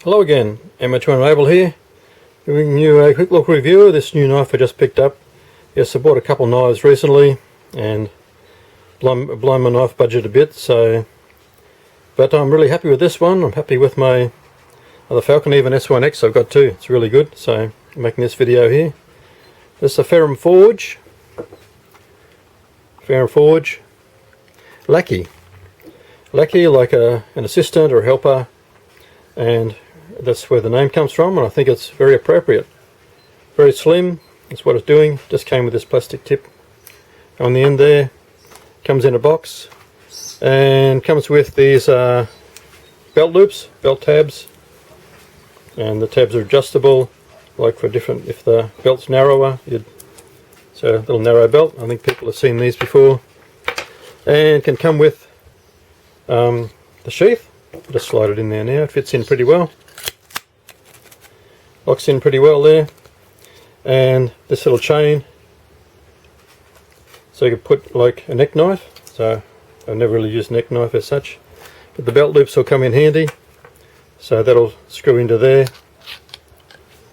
Hello again, Amateur and Able here, giving you a quick look review of this new knife I just picked up. Yes, I bought a couple knives recently and blown my knife budget a bit, but I'm really happy with this one. I'm happy with my other Falcon, even S1X I've got too. It's really good, so I'm making this video here. This is a Ferum Forge Lacky. Lacky, like an assistant or a helper, and that's where the name comes from, and I think it's very appropriate. Very slim, that's what it's doing. Just came with this plastic tip on the end there. Comes in a box and comes with these belt loops, belt tabs, and the tabs are adjustable, like for different, if the belt's narrower, so a little narrow belt. I think people have seen these before. And can come with the sheath. Just slide it in there now, it fits in pretty well. Locks in pretty well there. And this little chain, so you could put like a neck knife. So I've never really used a neck knife as such, but the belt loops will come in handy, so that'll screw into there.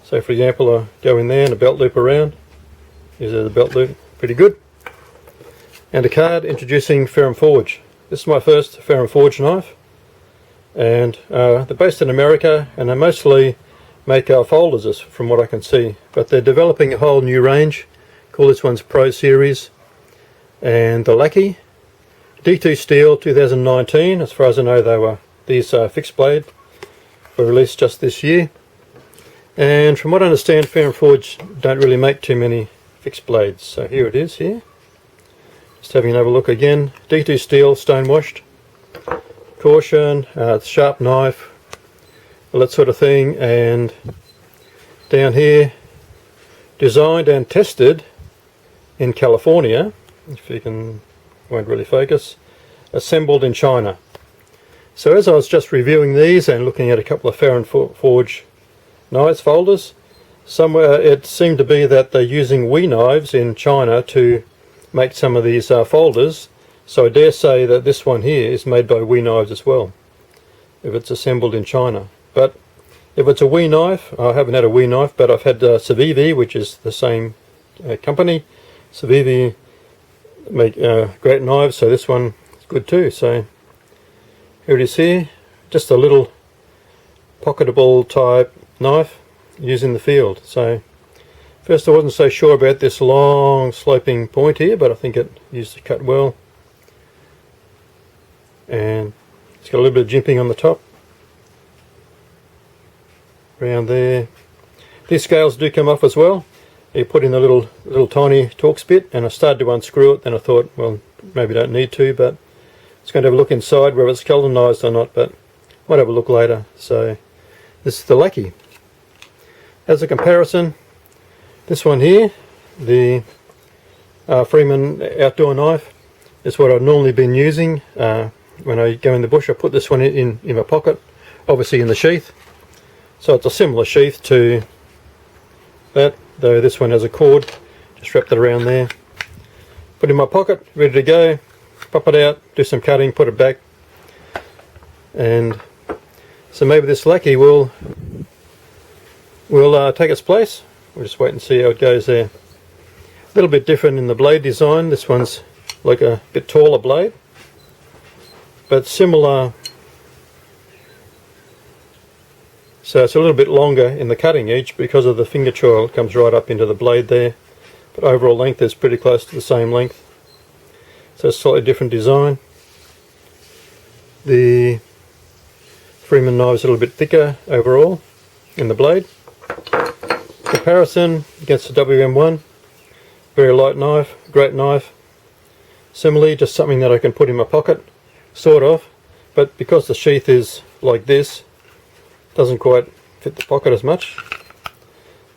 So for example, I go in there and a belt loop around. Here's the belt loop, pretty good. And a card introducing Ferum Forge. This is my first Ferum Forge knife, and they're based in America, and they mostly make folders from what I can see, but they're developing a whole new range. Call this one's Pro Series, and the Lacky D2 Steel 2019. As far as I know, these fixed blade were released just this year, and from what I understand, Ferum Forge don't really make too many fixed blades. So here it is here. Just having another look again. D2 steel, stone washed. Caution, sharp knife, all that sort of thing. And down here, designed and tested in California. If you can, won't really focus. Assembled in China. So as I was just reviewing these and looking at a couple of Ferum Forge knives folders, somewhere it seemed to be that they're using WE knives in China to make some of these folders. So I dare say that this one here is made by WE knives as well, if it's assembled in China. But if it's a WE knife, I haven't had a WE knife, but I've had Civivi, which is the same company. Civivi make great knives, so this one is good too. So here it is here, just a little pocketable type knife used in the field. So first I wasn't so sure about this long sloping point here, but I think it used to cut well. And it's got a little bit of jimping on the top. Around there. These scales do come off as well. You put in a little tiny Torx bit, and I started to unscrew it, then I thought, well, maybe don't need to, but it's going to have a look inside whether it's galvanized or not, but might have a look later. So this is the Lacky. As a comparison, this one here, the Freeman outdoor knife, is what I've normally been using. When I go in the bush, I put this one in my pocket, obviously in the sheath. So it's a similar sheath to that, though this one has a cord. Just wrap that around there. Put it in my pocket, ready to go. Pop it out, do some cutting, put it back. And so maybe this Lacky will take its place. We'll just wait and see how it goes there. A little bit different in the blade design. This one's like a bit taller blade, but similar. So it's a little bit longer in the cutting edge because of the finger choil. It comes right up into the blade there, but overall length is pretty close to the same length. So it's a slightly different design. The Freeman knife is a little bit thicker overall in the blade. Comparison against the WM1, very light knife, great knife. Similarly, just something that I can put in my pocket, sort of, but because the sheath is like this, doesn't quite fit the pocket as much,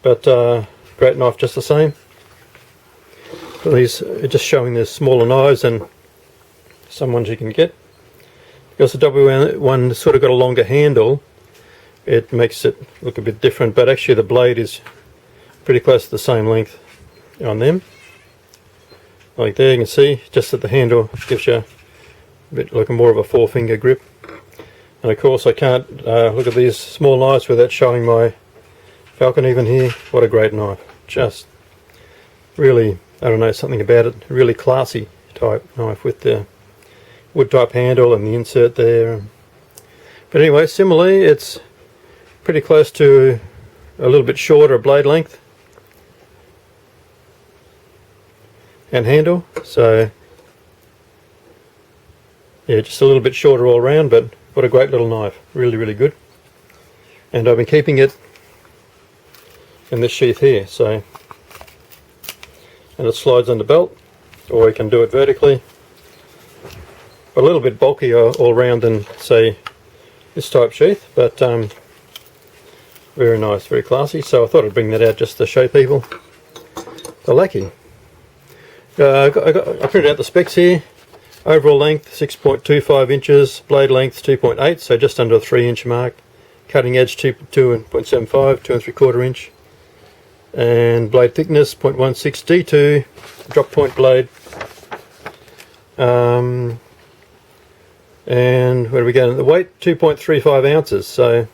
but great knife just the same. So these are just showing the smaller knives and some ones you can get. Because the WM1 sort of got a longer handle, it makes it look a bit different, but actually the blade is pretty close to the same length on them. Like there you can see, just that the handle gives you a bit like more of a four-finger grip. And of course I can't look at these small knives without showing my Falcon even here. What a great knife. Just really, I don't know, something about it, really classy type knife with the wood type handle and the insert there. But anyway, similarly it's pretty close to a little bit shorter blade length and handle, so yeah, just a little bit shorter all around, but what a great little knife. Really good. And I've been keeping it in this sheath here, so, and it slides on the belt, or you can do it vertically. A little bit bulkier all round than say this type sheath, but very nice, very classy. So I thought I'd bring that out just to show people the Lacky. I printed out the specs here. Overall length 6.25 inches, blade length 2.8, so just under the 3-inch mark. Cutting edge 2.75, 2 3/4 inch. And blade thickness 0.16 D2, drop point blade. And where do we go? The weight 2.35 ounces, so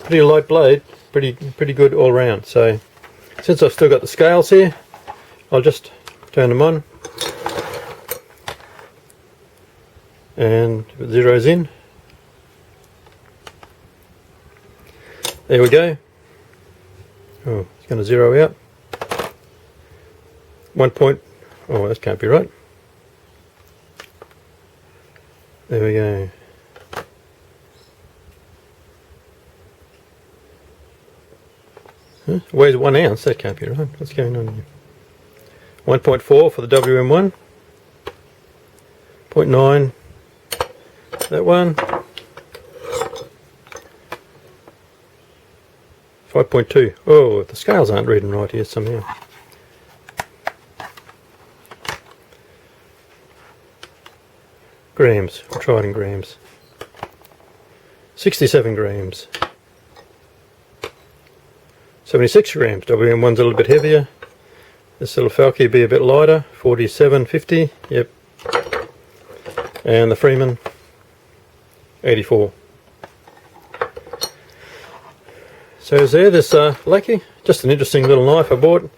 pretty light blade, pretty good all round. So since I've still got the scales here, I'll just turn them on and if it zeroes in, there we go. Oh, it's going to zero out. 1 point, oh that can't be right. There we go. Huh? Weighs 1 ounce, that can't be right. What's going on here? 1.4 for the WM1. 0.9 that one. 5.2. Oh, the scales aren't reading right here somehow. Grams, we'll try it in grams. 67 grams. 76 grams. WM1's a little bit heavier. This little Falcon will be a bit lighter. 47.50. Yep. And the Freeman 84. So is there this Lacky? Just an interesting little knife I bought.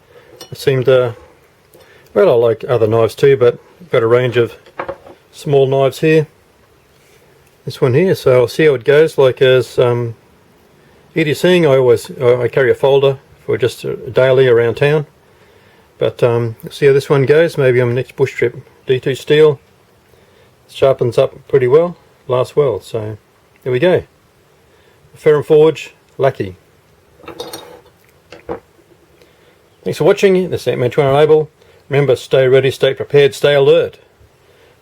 It seemed well, I like other knives too, but got a range of small knives here. This one here, so I'll see how it goes. Like as Edie's seeing, I carry a folder for just daily around town. But see how this one goes. Maybe on the next bush trip. D2 steel, sharpens up pretty well, lasts well. So there we go. Ferum Forge Lacky. Thanks for watching. This is Ant-Man 2 Unable. Remember, stay ready, stay prepared, stay alert.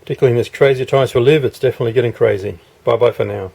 Particularly in this crazy times we live, it's definitely getting crazy. Bye bye for now.